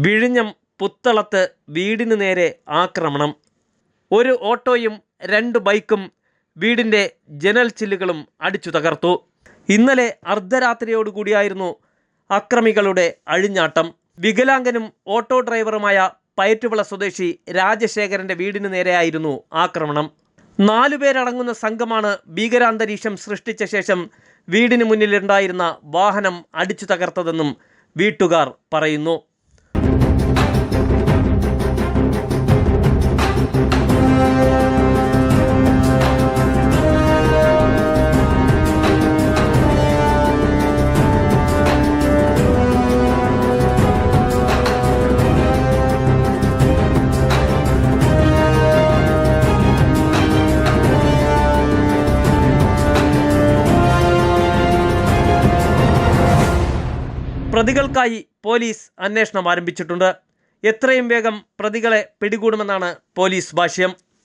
വിഴിഞ്ഞം പുത്തളത്ത് വീടിന് നേരെ ആക്രമണം. ഒരു ഓട്ടോയും 2 ബൈക്കും വീടിൻ്റെ ജനൽ ചില്ലുകളും അടിച്ചു തകർത്തു. ഇന്നലെ അർദ്ധരാത്രിയോടുകൂടിയായിരുന്നു അക്രമികളുടെ അഴിഞ്ഞാട്ടം. വികലാംഗനും ഓട്ടോ ഡ്രൈവറുമായ പയറ്റുവിള സ്വദേശി രാജശേഖരൻ്റെ വീടിന് നേരെയായിരുന്നു ആക്രമണം. 4 പേരടങ്ങുന്ന സംഘമാണ് ഭീകരാന്തരീക്ഷം സൃഷ്ടിച്ച ശേഷം വീടിന് മുന്നിലുണ്ടായിരുന്ന വാഹനം അടിച്ചു തകർത്തതെന്നും വീട്ടുകാർ പറയുന്നു. പ്രതികൾക്കായി പോലീസ് അന്വേഷണം ആരംഭിച്ചിട്ടുണ്ട്. എത്രയും വേഗം പ്രതികളെ പിടികൂടുമെന്നാണ് പോലീസ് ഭാഷ്യം.